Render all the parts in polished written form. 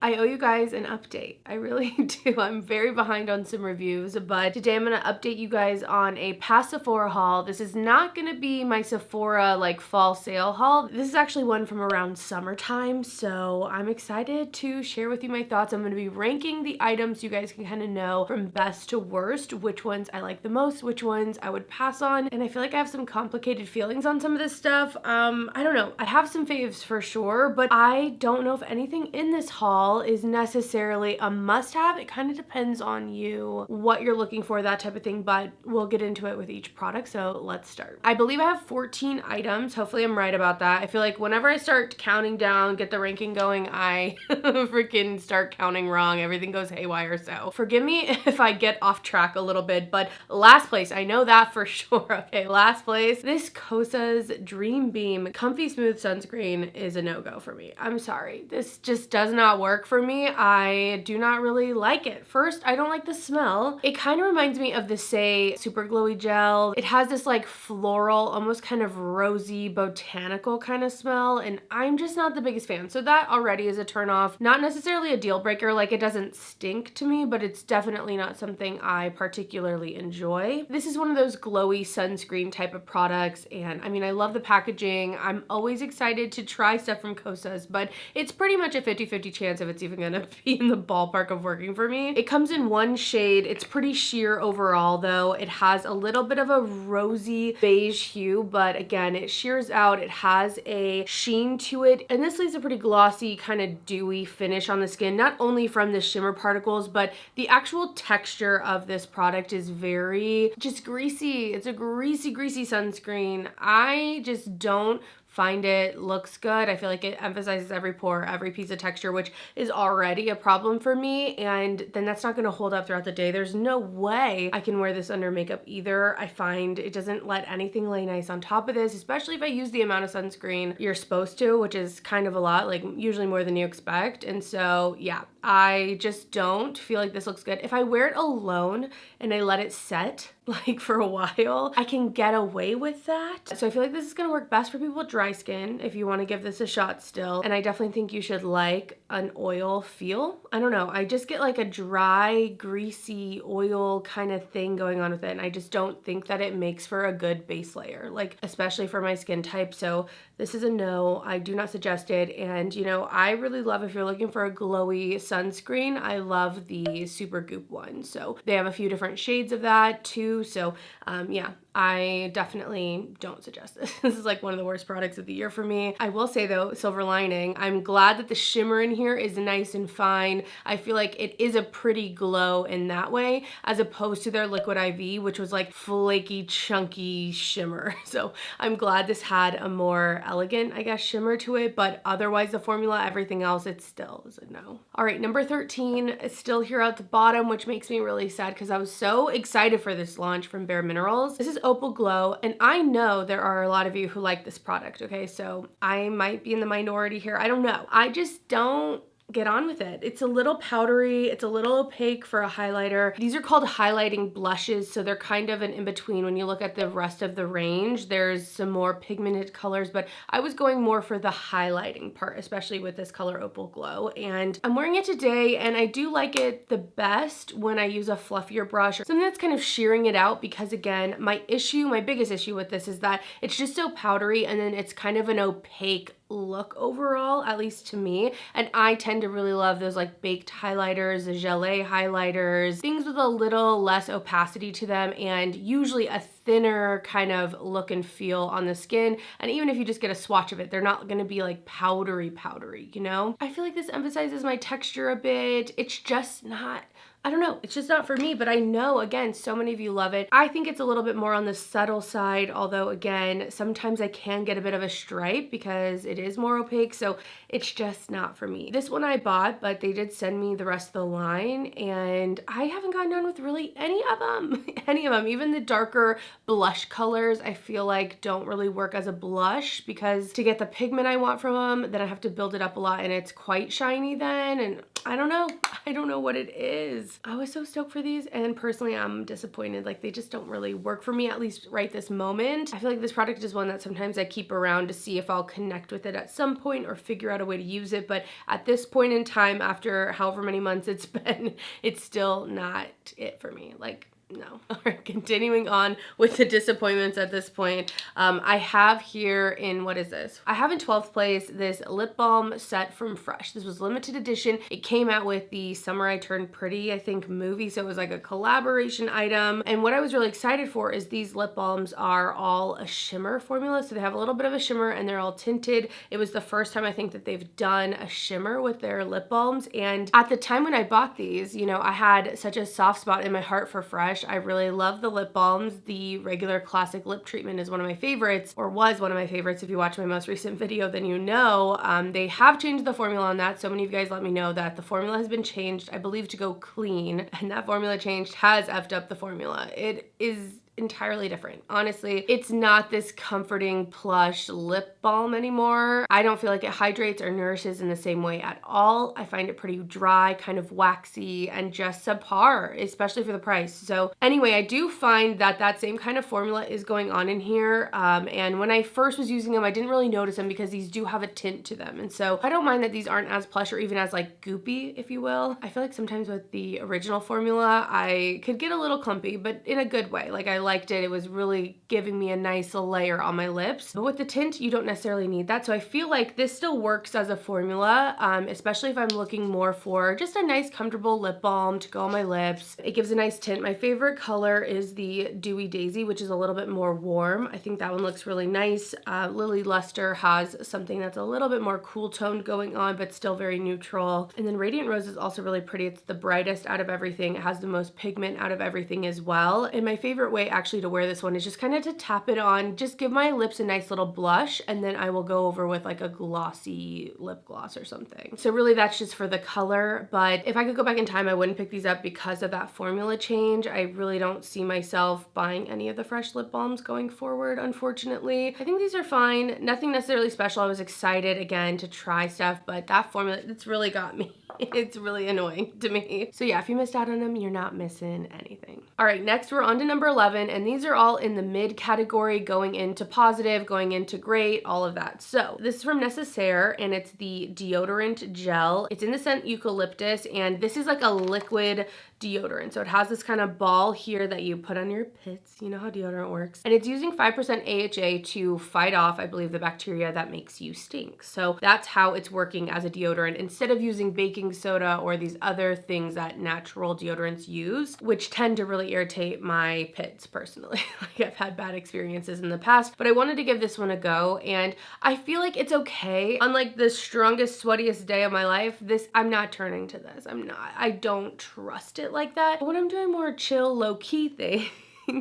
I owe you guys an update. I really do. I'm very behind on some reviews, but today I'm going to update you guys on a past Sephora haul. This is not going to be my Sephora like fall sale haul. This is actually one from around summertime, so I'm excited to share with you my thoughts. I'm going to be ranking the items so you guys can kind of know from best to worst which ones I like the most, which ones I would pass on, and I feel like I have some complicated feelings on some of this stuff. I don't know. I have some faves for sure, but I don't know if anything in this haul is necessarily a must-have. It kind of depends on you, what you're looking for, that type of thing, but we'll get into it with each product, so let's start. I believe I have 14 items. Hopefully I'm right about that. I feel like whenever I start counting down, get the ranking going, I freaking start counting wrong. Everything goes haywire, so forgive me if I get off track a little bit, but last place, I know that for sure. Okay, last place, this Kosas DreamBeam Comfy Smooth Sunscreen is a no-go for me. I'm sorry. This just does not work for me. I do not really like it. First, I don't like the smell. It kind of reminds me of the Say Super Glowy Gel. It has this like floral, almost kind of rosy, botanical kind of smell, and I'm just not the biggest fan. So that already is a turnoff. Not necessarily a deal breaker, like it doesn't stink to me, but it's definitely not something I particularly enjoy. This is one of those glowy sunscreen type of products, and I mean, I love the packaging. I'm always excited to try stuff from Kosas, but it's pretty much a 50-50 chance if it's even gonna be in the ballpark of working for me. It comes in one shade. It's pretty sheer overall though. It has a little bit of a rosy beige hue, but again, it sheers out. It has a sheen to it, and this leaves a pretty glossy, kind of dewy finish on the skin, not only from the shimmer particles, but the actual texture of this product is very just greasy. It's a greasy sunscreen. I just don't find it looks good. I feel like it emphasizes every pore, every piece of texture, which is already a problem for me, and then that's not gonna hold up throughout the day. There's no way I can wear this under makeup either. I find it doesn't let anything lay nice on top of this, especially if I use the amount of sunscreen you're supposed to, which is kind of a lot, like usually more than you expect. And so yeah, I just don't feel like this looks good. If I wear it alone and I let it set like for a while, I can get away with that. So I feel like this is gonna work best for people with dry skin if you want to give this a shot still. And I definitely think you should like an oil feel. I don't know, I just get like a dry, greasy oil kind of thing going on with it, and I just don't think that it makes for a good base layer, like especially for my skin type. So this is a no. I do not suggest it. And you know, I really love, if you're looking for a glowy sunscreen, I love the Super Goop one. So they have a few different shades of that too. So yeah, I definitely don't suggest this. This is like one of the worst products of the year for me. I will say though, silver lining, I'm glad that the shimmer in here is nice and fine. I feel like it is a pretty glow in that way, as opposed to their Liquid IV, which was like flaky, chunky shimmer. So I'm glad this had a more elegant, I guess, shimmer to it, but otherwise the formula, everything else, it still is a no. All right, number 13 is still here at the bottom, which makes me really sad because I was so excited for this launch from bareMinerals. This is Opal Glow, and I know there are a lot of you who like this product, okay? So I might be in the minority here. I don't know. I just don't get on with it. It's a little powdery, it's a little opaque for a highlighter. These are called highlighting blushes, so they're kind of an in-between. When you look at the rest of the range, there's some more pigmented colors, but I was going more for the highlighting part, especially with this color Opal Glow. And I'm wearing it today, and I do like it the best when I use a fluffier brush or something that's kind of shearing it out, because again, my biggest issue with this is that it's just so powdery, and then it's kind of an opaque look overall, at least to me. And I tend to really love those like baked highlighters, the gelée highlighters, things with a little less opacity to them, and usually a thinner kind of look and feel on the skin. And even if you just get a swatch of it, they're not gonna be like powdery, you know? I feel like this emphasizes my texture a bit. It's just not, I don't know, it's just not for me, but I know, again, so many of you love it. I think it's a little bit more on the subtle side, although again, sometimes I can get a bit of a stripe because it is more opaque, so it's just not for me. This one I bought, but they did send me the rest of the line, and I haven't gotten done with really any of them. Any of them, even the darker blush colors, I feel like don't really work as a blush, because to get the pigment I want from them, then I have to build it up a lot, and it's quite shiny then, and I don't know. I don't know what it is. I was so stoked for these, and personally I'm disappointed. Like, they just don't really work for me, at least right this moment. I feel like this product is one that sometimes I keep around to see if I'll connect with it at some point or figure out a way to use it, but at this point in time, after however many months it's been, it's still not it for me. Like, no. All right, continuing on with the disappointments at this point. I have here in, what is this? I have in 12th place this lip balm set from Fresh. This was limited edition. It came out with the Summer I Turned Pretty, I think, movie, so it was like a collaboration item. And what I was really excited for is these lip balms are all a shimmer formula, so they have a little bit of a shimmer and they're all tinted. It was the first time I think that they've done a shimmer with their lip balms, and at the time when I bought these, you know, I had such a soft spot in my heart for Fresh. I really love the lip balms. The regular classic lip treatment is one of my favorites, or was one of my favorites. If you watch my most recent video, then you know. They have changed the formula on that. So many of you guys let me know that the formula has been changed, I believe, to go clean, and that formula changed has effed up the formula. It is entirely different. Honestly, it's not this comforting plush lip balm anymore. I don't feel like it hydrates or nourishes in the same way at all. I find it pretty dry, kind of waxy, and just subpar, especially for the price. So anyway, I do find that that same kind of formula is going on in here. And when I first was using them, I didn't really notice them because these do have a tint to them. And so I don't mind that these aren't as plush or even as like goopy, if you will. I feel like sometimes with the original formula, I could get a little clumpy, but in a good way. Like, I liked it. It was really giving me a nice layer on my lips. But with the tint, you don't necessarily need that. So I feel like this still works as a formula, especially if I'm looking more for just a nice, comfortable lip balm to go on my lips. It gives a nice tint. My favorite color is the Dewy Daisy, which is a little bit more warm. I think that one looks really nice. Lily Luster has something that's a little bit more cool toned going on, but still very neutral. And then Radiant Rose is also really pretty. It's the brightest out of everything. It has the most pigment out of everything as well. And my favorite way actually to wear this one is just kind of to tap it on, just give my lips a nice little blush, and then I will go over with like a glossy lip gloss or something. So really that's just for the color, but if I could go back in time, I wouldn't pick these up because of that formula change. I really don't see myself buying any of the Fresh lip balms going forward, unfortunately. I think these are fine. Nothing necessarily special. I was excited again to try stuff, but that formula, it's really got me. It's really annoying to me. So yeah, if you missed out on them, you're not missing anything. All right, next we're on to number 11, and these are all in the mid category, going into positive, going into great, all of that. So this is from Necessaire, and it's the deodorant gel. It's in the scent eucalyptus, and this is like a liquid deodorant. So it has this kind of ball here that you put on your pits. You know how deodorant works. And it's using 5% AHA to fight off, I believe, the bacteria that makes you stink. So that's how it's working as a deodorant, instead of using baking soda or these other things that natural deodorants use, which tend to really irritate my pits personally. Like, I've had bad experiences in the past, but I wanted to give this one a go, and I feel like it's okay. Unlike the strongest, sweatiest day of my life, I'm not turning to this. I don't trust it like that. But when I'm doing more chill, low-key things,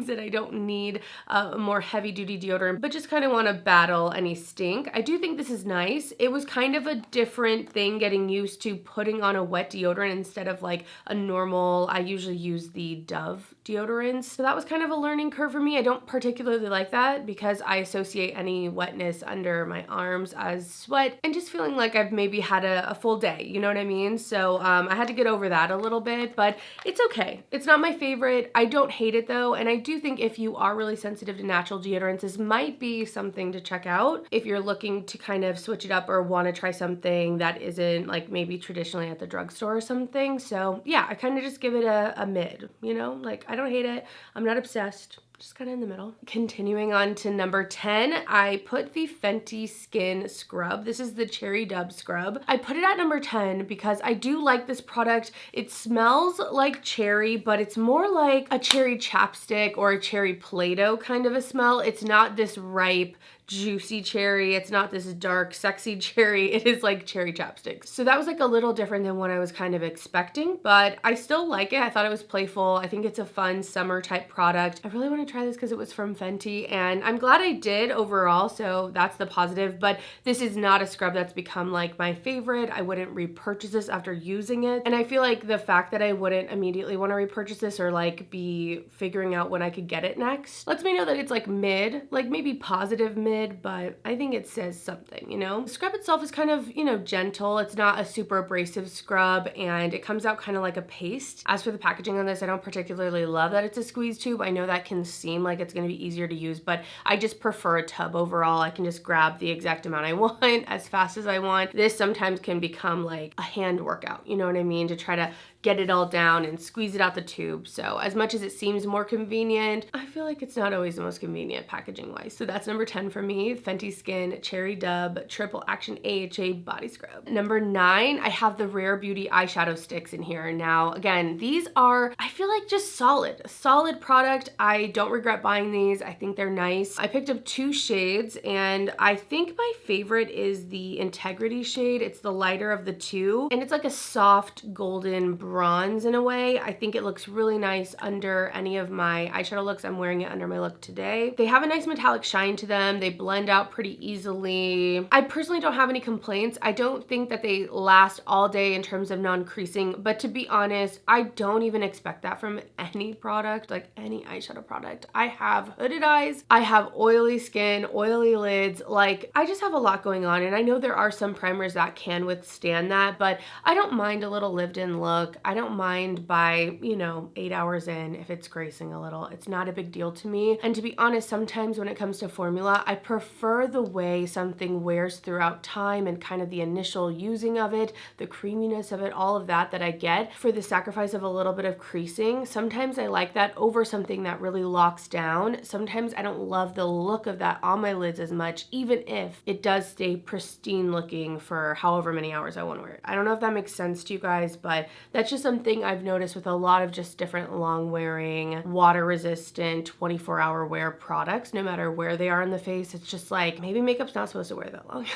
that I don't need a more heavy duty deodorant, but just kind of want to battle any stink, I do think this is nice. It was kind of a different thing getting used to putting on a wet deodorant instead of like a normal, I usually use the Dove deodorants. So that was kind of a learning curve for me. I don't particularly like that because I associate any wetness under my arms as sweat and just feeling like I've maybe had a full day, you know what I mean? So I had to get over that a little bit, but it's okay. It's not my favorite. I don't hate it though, and I do think if you are really sensitive to natural deodorants, this might be something to check out if you're looking to kind of switch it up or want to try something that isn't like maybe traditionally at the drugstore or something. So yeah, I kind of just give it a mid, you know, like I don't hate it. I'm not obsessed. Just kind of in the middle. Continuing on to number 10, I put the Fenty Skin Scrub. This is the Cherry Dub Scrub. I put it at number 10 because I do like this product. It smells like cherry, but it's more like a cherry chapstick or a cherry Play-Doh kind of a smell. It's not this ripe, juicy cherry. It's not this dark, sexy cherry. It is like cherry chapsticks. So that was like a little different than what I was kind of expecting, but I still like it. I thought it was playful. I think it's a fun summer type product. I really want to try this because it was from Fenty, and I'm glad I did overall, so that's the positive, but this is not a scrub that's become like my favorite. I wouldn't repurchase this after using it, and I feel like the fact that I wouldn't immediately want to repurchase this or like be figuring out when I could get it next lets me know that it's like mid, like maybe positive mid, pigmented, but I think it says something, you know? The scrub itself is kind of, you know, gentle. It's not a super abrasive scrub, and it comes out kind of like a paste. As for the packaging on this, I don't particularly love that it's a squeeze tube. I know that can seem like it's going to be easier to use, but I just prefer a tub overall. I can just grab the exact amount I want as fast as I want. This sometimes can become like a hand workout, you know what I mean, to try to get it all down and squeeze it out the tube. So as much as it seems more convenient, I feel like it's not always the most convenient packaging wise. So that's number 10 for me, Fenty Skin Cherry Dub Triple Action AHA Body Scrub. Number 9, I have the Rare Beauty eyeshadow sticks in here. Now, again, these are, I feel like just solid product. I don't regret buying these. I think they're nice. I picked up 2 shades, and I think my favorite is the Integrity shade. It's the lighter of the 2, and it's like a soft golden bronze in a way. I think it looks really nice under any of my eyeshadow looks. I'm wearing it under my look today. They have a nice metallic shine to them. They blend out pretty easily. I personally don't have any complaints. I don't think that they last all day in terms of non-creasing, but to be honest, I don't even expect that from any product, like any eyeshadow product. I have hooded eyes, I have oily skin, oily lids, like I just have a lot going on, and I know there are some primers that can withstand that, but I don't mind a little lived-in look. I don't mind by, you know, 8 hours in if it's creasing a little. It's not a big deal to me. And to be honest, sometimes when it comes to formula, I prefer the way something wears throughout time and kind of the initial using of it, the creaminess of it, all of that I get for the sacrifice of a little bit of creasing. Sometimes I like that over something that really locks down. Sometimes I don't love the look of that on my lids as much, even if it does stay pristine looking for however many hours I want to wear it. I don't know if that makes sense to you guys, but that's just something I've noticed with a lot of just different long wearing, water resistant, 24-hour wear products, no matter where they are in the face. It's just like, maybe makeup's not supposed to wear that long.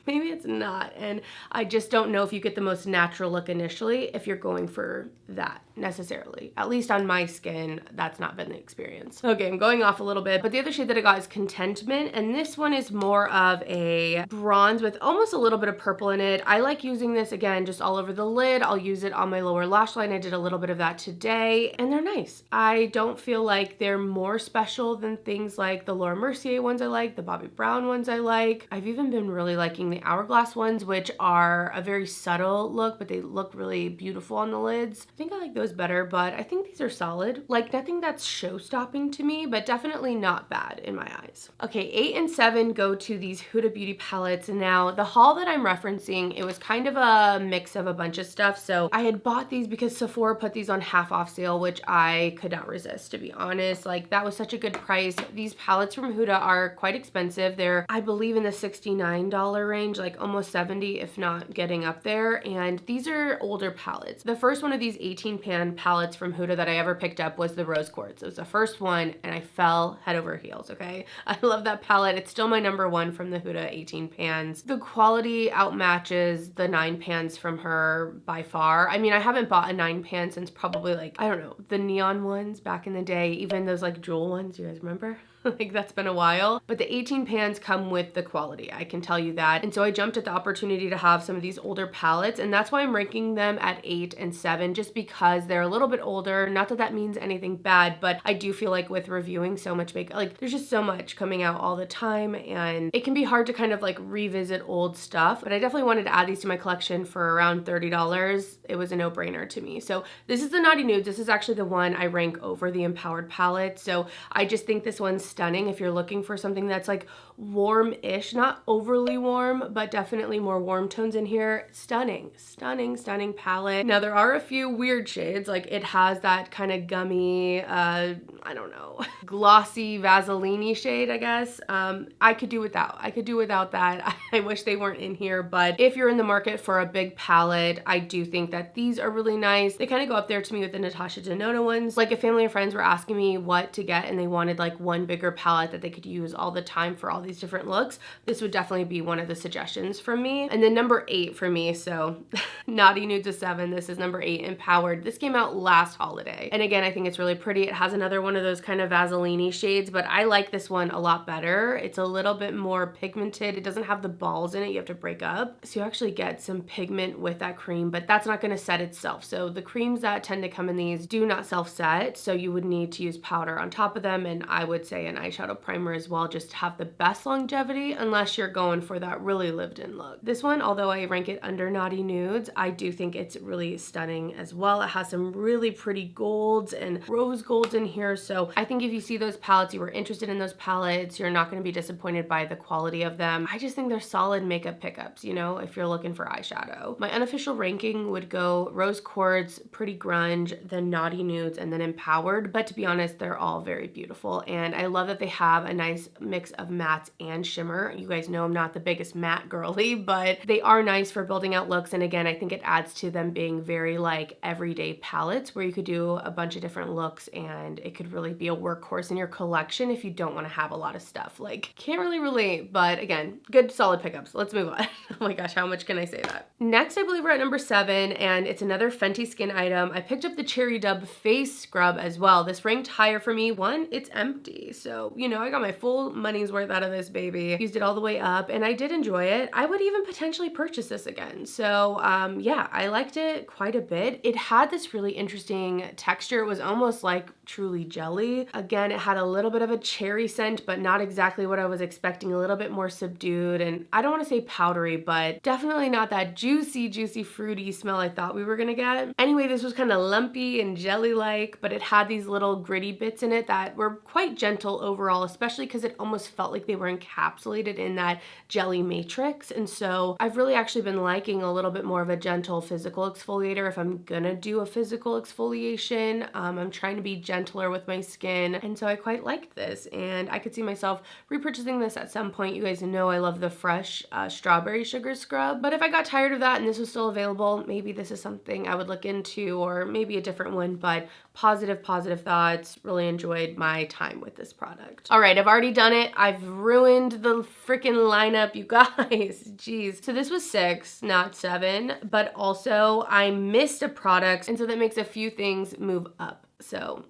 Maybe it's not, and I just don't know if you get the most natural look initially if you're going for that necessarily. At least on my skin, that's not been the experience. Okay, I'm going off a little bit, but the other shade that I got is Contentment, and this one is more of a bronze with almost a little bit of purple in it. I like using this, again, just all over the lid. I'll use it on my lower lash line. I did a little bit of that today, and they're nice. I don't feel like they're more special than things like the Laura Mercier ones I like, the Bobbi Brown ones I like. I've even been really liking the Hourglass ones, which are a very subtle look, but they look really beautiful on the lids. I think I like those better, but I think these are solid. Like, nothing that's show-stopping to me, but definitely not bad in my eyes. Okay, 8 and 7 go to these Huda Beauty palettes. And now the haul that I'm referencing, it was kind of a mix of a bunch of stuff. So I had bought these because Sephora put these on half off sale, which I could not resist, to be honest. Like, that was such a good price. These palettes from Huda are quite expensive. They're, I believe, in the $69 range, like almost 70, if not getting up there. And these are older palettes. The first one of these 18 pan palettes from Huda that I ever picked up was the Rose Quartz. It was the first one, and I fell head over heels, okay? I love that palette. It's still my number 1 from the Huda 18 pans. The quality outmatches the 9 pans from her by far. I mean, I haven't bought a 9 pan since probably, like, I don't know, the neon ones back in the day, even those like jewel ones, you guys remember? Like, that's been a while, but the 18 pans come with the quality, I can tell you that. And so I jumped at the opportunity to have some of these older palettes, and that's why I'm ranking them at 8 and 7, just because they're a little bit older. Not that that means anything bad, but I do feel like with reviewing so much makeup, like, there's just so much coming out all the time, and it can be hard to kind of like revisit old stuff, but I definitely wanted to add these to my collection for around $30. It was a no-brainer to me. So this is the Naughty Nudes. This is actually the one I rank over the Empowered palette. So I just think this one's stunning if you're looking for something that's like warm-ish, not overly warm, but definitely more warm tones in here. Stunning, stunning, stunning palette. Now there are a few weird shades, like it has that kind of gummy, I don't know, glossy Vaseline-y shade, I guess. I could do without. I could do without that. I wish they weren't in here, but if you're in the market for a big palette, I do think that these are really nice. They kind of go up there to me with the Natasha Denona ones. Like, if family and friends were asking me what to get and they wanted like one bigger palette that they could use all the time for all these different looks, this would definitely be one of the suggestions from me. And then number 8 for me, so Naughty Nudes of 7, this is number 8, Empowered. This came out last holiday. And again, I think it's really pretty. It has another one of those kind of Vaseline-y shades, but I like this one a lot better. It's a little bit more pigmented. It doesn't have the balls in it you have to break up. So you actually get some pigment with that cream, but that's not gonna set itself. So the creams that tend to come in these do not self-set, so you would need to use powder on top of them, and I would say an eyeshadow primer as well, just to have the best longevity, unless you're going for that really lived in look. This one, although I rank it under Naughty Nudes, I do think it's really stunning as well. It has some really pretty golds and rose golds in here. So I think if you see those palettes, you were interested in those palettes, you're not going to be disappointed by the quality of them. I just think they're solid makeup pickups, you know, if you're looking for eyeshadow. My unofficial ranking would go Rose Quartz, Pretty Grunge, then Naughty Nudes, and then Empowered. But to be honest, they're all very beautiful. And I love that they have a nice mix of mattes and shimmer. You guys know I'm not the biggest matte girly, but they are nice for building out looks. And again, I think it adds to them being very like everyday palettes where you could do a bunch of different looks and it could really be a workhorse in your collection if you don't want to have a lot of stuff. Like, can't really relate, but again, good solid pickups. Let's move on. Oh my gosh, how much can I say that? Next, I believe we're at number 7, and it's another Fenty skin item. I picked up the Cherry Dub face scrub as well. This ranked higher for me. One, it's empty, so you know I got my full money's worth out of this baby. Used it all the way up, and I did enjoy it. I would even potentially purchase this again. So yeah, I liked it quite a bit. It had this really interesting texture. It was almost like truly jelly. Again, it had a little bit of a cherry scent, but not exactly what I was expecting. A little bit more subdued, and I don't want to say powdery, but definitely not that juicy, fruity smell I thought we were gonna get. Anyway, this was kind of lumpy and jelly-like, but it had these little gritty bits in it that were quite gentle overall, especially because it almost felt like they were encapsulated in that jelly matrix. And so I've really actually been liking a little bit more of a gentle physical exfoliator if I'm gonna do a physical exfoliation. I'm trying to be gentler with my skin, and so I quite liked this, and I could see myself repurchasing this at some point. You guys know I love the fresh strawberry sugar scrub, but if I got tired of that and this was still available, maybe this is something I would look into, or maybe a different one. But positive thoughts. Really enjoyed my time with this product. All right, I've already done it. I've ruined the freaking lineup, you guys. Jeez. So this was 6, not 7, but also I missed a product, and so that makes a few things move up. So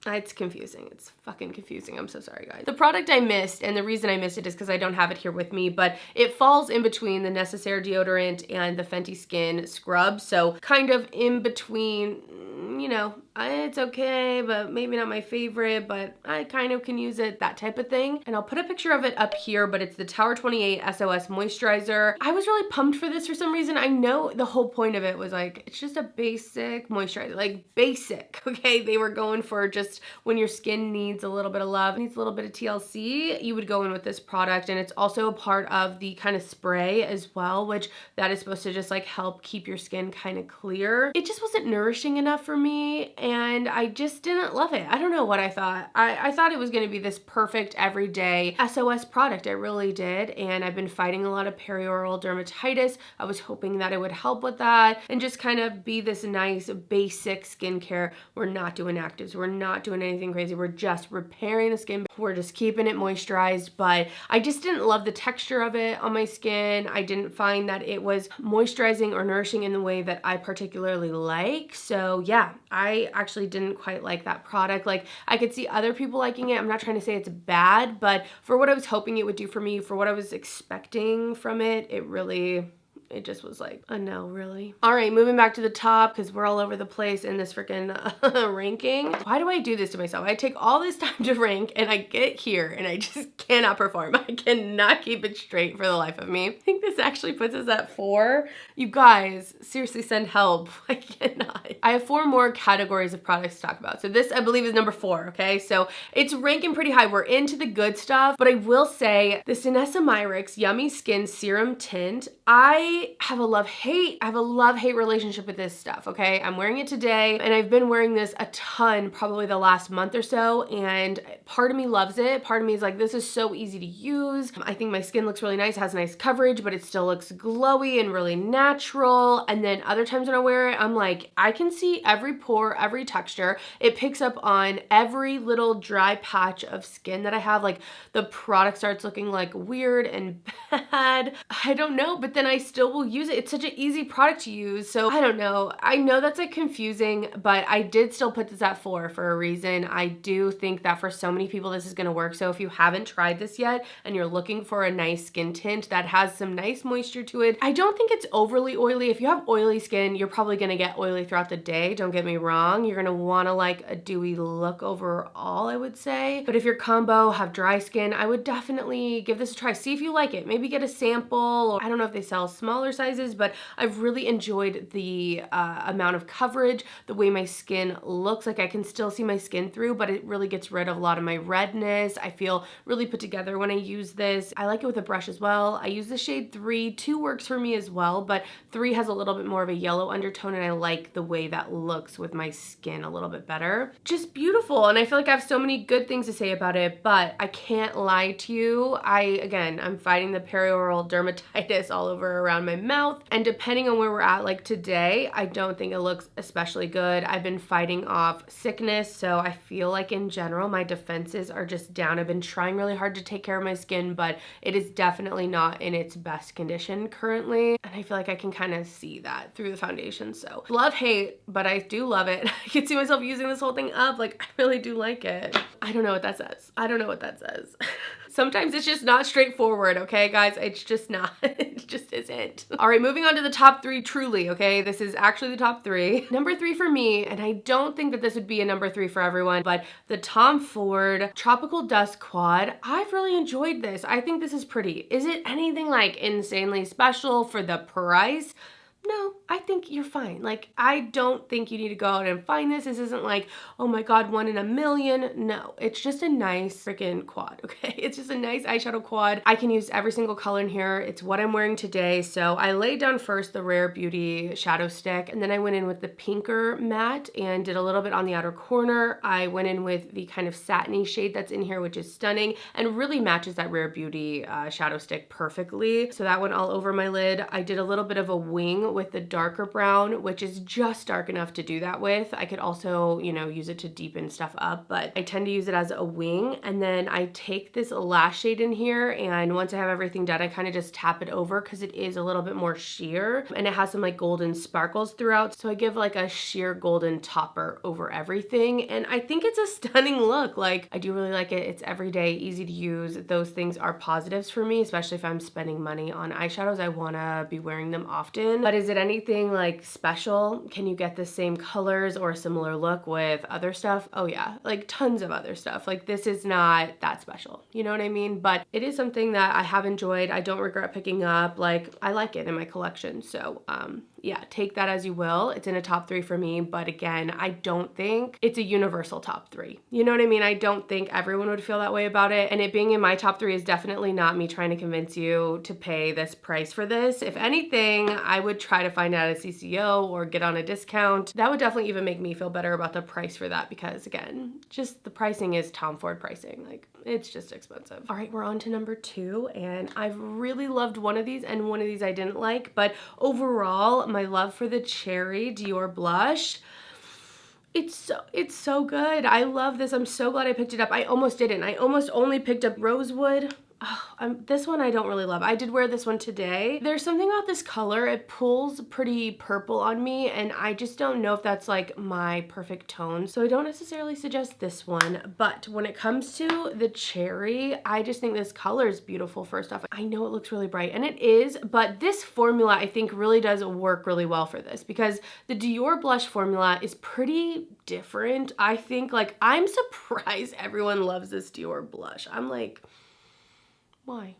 it's confusing. It's fucking confusing. I'm so sorry, guys. The product I missed, and the reason I missed it is because I don't have it here with me, but it falls in between the Necessarie Deodorant and the Fenty Skin Scrub. So kind of in between, you know, it's okay, but maybe not my favorite, but I kind of can use it, that type of thing. And I'll put a picture of it up here, but it's the Tower28 SOS Moisturizer. I was really pumped for this for some reason. I know the whole point of it was like, it's just a basic moisturizer, like basic, okay? They were going for just when your skin needs a little bit of love, needs a little bit of TLC, you would go in with this product. And it's also a part of the kind of spray as well, which that is supposed to just like help keep your skin kind of clear. It just wasn't nourishing enough for me, and I just didn't love it. I don't know what I thought. I thought it was going to be this perfect everyday SOS product. I really did, and I've been fighting a lot of perioral dermatitis. I was hoping that it would help with that and just kind of be this nice basic skincare. We're not doing actives. We're not doing anything crazy. We're just repairing the skin. We're just keeping it moisturized, but I just didn't love the texture of it on my skin. I didn't find that it was moisturizing or nourishing in the way that I particularly like. So yeah, I actually didn't quite like that product. Like, I could see other people liking it. I'm not trying to say it's bad, but for what I was hoping it would do for me, for what I was expecting from it, it just was like a no, really. All right, moving back to the top, because we're all over the place in this freaking ranking. Why do I do this to myself? I take all this time to rank and I get here and I just cannot perform. I cannot keep it straight for the life of me. I think this actually puts us at 4. You guys, seriously, send help. I cannot. I have 4 more categories of products to talk about. So this, I believe, is number 4, okay? So it's ranking pretty high. We're into the good stuff, but I will say this Danessa Myricks Yummy Skin Serum Tint, I have a love-hate relationship with this stuff, okay? I'm wearing it today, and I've been wearing this a ton probably the last month or so, and part of me loves it. Part of me is like, this is so easy to use. I think my skin looks really nice, has nice coverage, but it still looks glowy and really natural. And then other times when I wear it, I'm like, I can see every pore, every texture. It picks up on every little dry patch of skin that I have. Like, the product starts looking like weird and bad. I don't know, but then I still still will use it. It's such an easy product to use. So I don't know. I know that's like confusing, but I did still put this at 4 for a reason. I do think that for so many people this is gonna work. So if you haven't tried this yet and you're looking for a nice skin tint that has some nice moisture to it, I don't think it's overly oily. If you have oily skin, you're probably gonna get oily throughout the day. Don't get me wrong. You're gonna wanna like a dewy look overall, I would say. But if you're combo, have dry skin, I would definitely give this a try. See if you like it. Maybe get a sample, or I don't know if they sell smaller sizes, but I've really enjoyed the amount of coverage, the way my skin looks. Like I can still see my skin through, but it really gets rid of a lot of my redness. I feel really put together when I use this. I like it with a brush as well. I use the shade 3. 2 works for me as well, but 3 has a little bit more of a yellow undertone, and I like the way that looks with my skin a little bit better. Just beautiful, and I feel like I have so many good things to say about it, but I can't lie to you. Again, I'm fighting the perioral dermatitis all over around my mouth, and depending on where we're at, like today, I don't think it looks especially good. I've been fighting off sickness, so I feel like in general my defenses are just down. I've been trying really hard to take care of my skin, but it is definitely not in its best condition currently, and I feel like I can kind of see that through the foundation. So love, hate, but I do love it. I can see myself using this whole thing up. Like, I really do like it. I don't know what that says. I don't know what that says. Sometimes it's just not straightforward, okay, guys? It's just not. It just isn't. All right, moving on to the top 3 truly, okay? This is actually the top 3. Number 3 for me, and I don't think that this would be a number 3 for everyone, but the Tom Ford Tropical Dusk Quad. I've really enjoyed this. I think this is pretty. Is it anything like insanely special for the price? No, I think you're fine. Like, I don't think you need to go out and find this. This isn't like, oh my God, 1 in a million. No, it's just a nice freaking quad, okay? It's just a nice eyeshadow quad. I can use every single color in here. It's what I'm wearing today. So I laid down first the Rare Beauty shadow stick, and then I went in with the pinker matte and did a little bit on the outer corner. I went in with the kind of satiny shade that's in here, which is stunning and really matches that Rare Beauty shadow stick perfectly. So that went all over my lid. I did a little bit of a wing with the darker brown, which is just dark enough to do that with. I could also, you know, use it to deepen stuff up, but I tend to use it as a wing. And then I take this lash shade in here, and once I have everything done, I kind of just tap it over because it is a little bit more sheer, and it has some like golden sparkles throughout. So I give like a sheer golden topper over everything, and I think it's a stunning look. Like, I do really like it. It's everyday, easy to use. Those things are positives for me, especially if I'm spending money on eyeshadows. I want to be wearing them often. But is it anything like special? Can you get the same colors or a similar look with other stuff? Oh yeah, like tons of other stuff. Like, this is not that special, you know what I mean? But it is something that I have enjoyed. I don't regret picking up. Like, I like it in my collection. So yeah, take that as you will. It's in a top 3 for me, but again, I don't think it's a universal top 3. You know what I mean? I don't think everyone would feel that way about it, and it being in my top 3 is definitely not me trying to convince you to pay this price for this. If anything, I would try to find out a CCO or get on a discount. That would definitely even make me feel better about the price for that, because again, just the pricing is Tom Ford pricing. Like, it's just expensive. All right, we're on to number 2, and I've really loved one of these and one of these I didn't like, but overall, my love for the Cherry Dior blush, it's so good. I love this. I'm so glad I picked it up. I almost didn't. I almost only picked up Rosewood. Oh, this one I don't really love. I did wear this one today. There's something about this color. It pulls pretty purple on me, and I just don't know if that's like my perfect tone. So I don't necessarily suggest this one. But when it comes to the Cherry, I just think this color is beautiful. First off, I know it looks really bright, and it is, but this formula I think really does work really well for this, because the Dior blush formula is pretty different. I think, like, I'm surprised everyone loves this Dior blush. I'm like, why?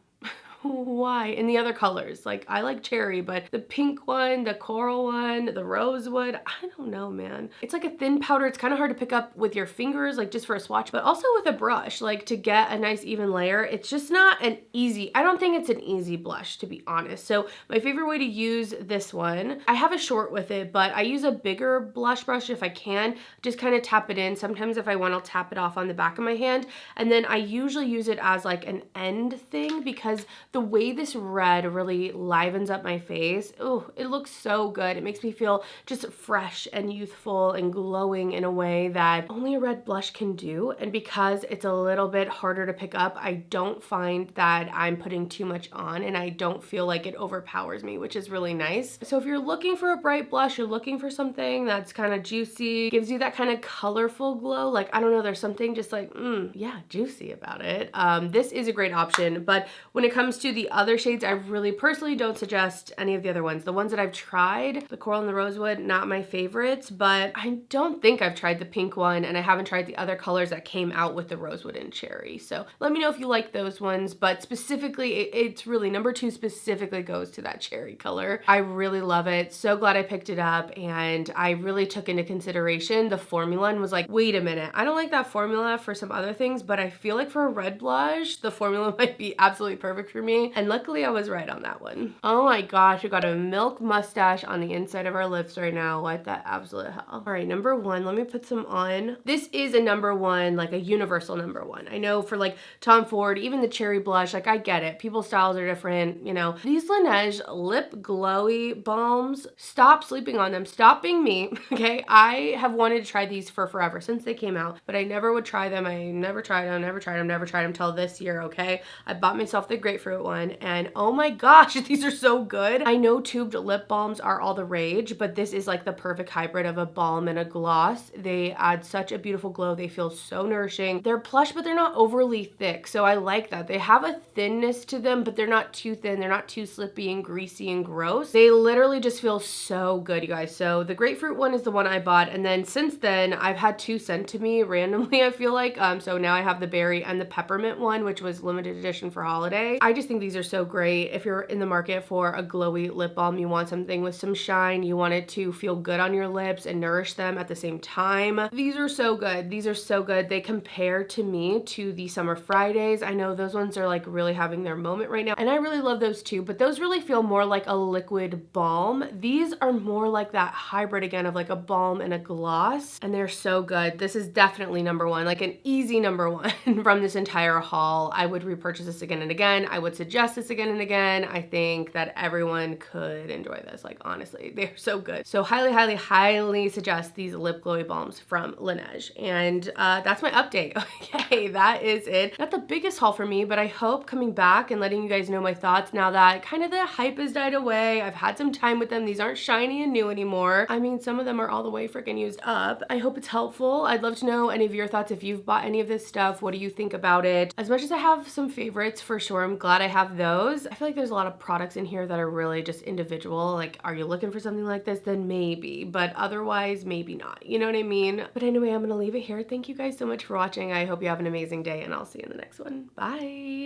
Why? In the other colors, like, I like Cherry, but the pink one, the coral one, the rosewood, I don't know, man. It's like a thin powder. It's kind of hard to pick up with your fingers, like just for a swatch, but also with a brush, like to get a nice even layer. It's just not an easy, I don't think it's an easy blush, to be honest. So my favorite way to use this one, I have a short with it, but I use a bigger blush brush if I can, just kind of tap it in. Sometimes if I want, I'll tap it off on the back of my hand. And then I usually use it as like an end thing, because the The way this red really livens up my face, oh, it looks so good. It makes me feel just fresh and youthful and glowing in a way that only a red blush can do. And because it's a little bit harder to pick up, I don't find that I'm putting too much on and I don't feel like it overpowers me, which is really nice. So if you're looking for a bright blush, you're looking for something that's kind of juicy, gives you that kind of colorful glow. Like, I don't know, there's something just like, yeah, juicy about it. This is a great option, but when it comes to the other shades, I really personally don't suggest any of the other ones. The ones that I've tried, the Coral and the Rosewood, not my favorites, but I don't think I've tried the pink one, and I haven't tried the other colors that came out with the Rosewood and Cherry. So let me know if you like those ones, but specifically, it's really number 2 specifically goes to that cherry color. I really love it. So glad I picked it up, and I really took into consideration the formula and was like, wait a minute, I don't like that formula for some other things, but I feel like for a red blush, the formula might be absolutely perfect for me. And luckily I was right on that one. Oh my gosh, we got a milk mustache on the inside of our lips right now. What the absolute hell. All right, number 1, let me put some on. This is a number 1, like a universal number 1. I know for like Tom Ford, even the cherry blush, like I get it. People's styles are different, you know. These Laneige lip glowy balms, stop sleeping on them. Stop being me, okay? I have wanted to try these for forever, since they came out, but I never would try them. I never tried them till this year, okay? I bought myself the grapefruit one, and oh my gosh, these are so good. I know tubed lip balms are all the rage, but this is like the perfect hybrid of a balm and a gloss. They add such a beautiful glow. They feel so nourishing. They're plush, but they're not overly thick, so I like that. They have a thinness to them, but they're not too thin. They're not too slippy and greasy and gross. They literally just feel so good, you guys. So the grapefruit one is the one I bought, and then since then, I've had 2 sent to me randomly, I feel like. So now I have the berry and the peppermint one, which was limited edition for holiday. I just think these are so great. If you're in the market for a glowy lip balm, you want something with some shine, you want it to feel good on your lips and nourish them at the same time. These are so good. These are so good. They compare to me to the Summer Fridays. I know those ones are like really having their moment right now, and I really love those too, but those really feel more like a liquid balm. These are more like that hybrid again of like a balm and a gloss, and they're so good. This is definitely number 1, like an easy number 1 from this entire haul. I would repurchase this again and again. I would suggest this again and again. I think that everyone could enjoy this. Like, honestly, they're so good. So highly suggest these lip glowy balms from Laneige. And that's my update. Okay, that is it. Not the biggest haul for me, but I hope coming back and letting you guys know my thoughts now that kind of the hype has died away. I've had some time with them. These aren't shiny and new anymore. I mean, some of them are all the way freaking used up. I hope it's helpful. I'd love to know any of your thoughts if you've bought any of this stuff. What do you think about it? As much as I have some favorites for sure, I'm glad I have those. I feel like there's a lot of products in here that are really just individual. Like, are you looking for something like this? Then maybe, but otherwise maybe not. You know what I mean? But anyway, I'm gonna leave it here. Thank you guys so much for watching. I hope you have an amazing day, and I'll see you in the next one. Bye.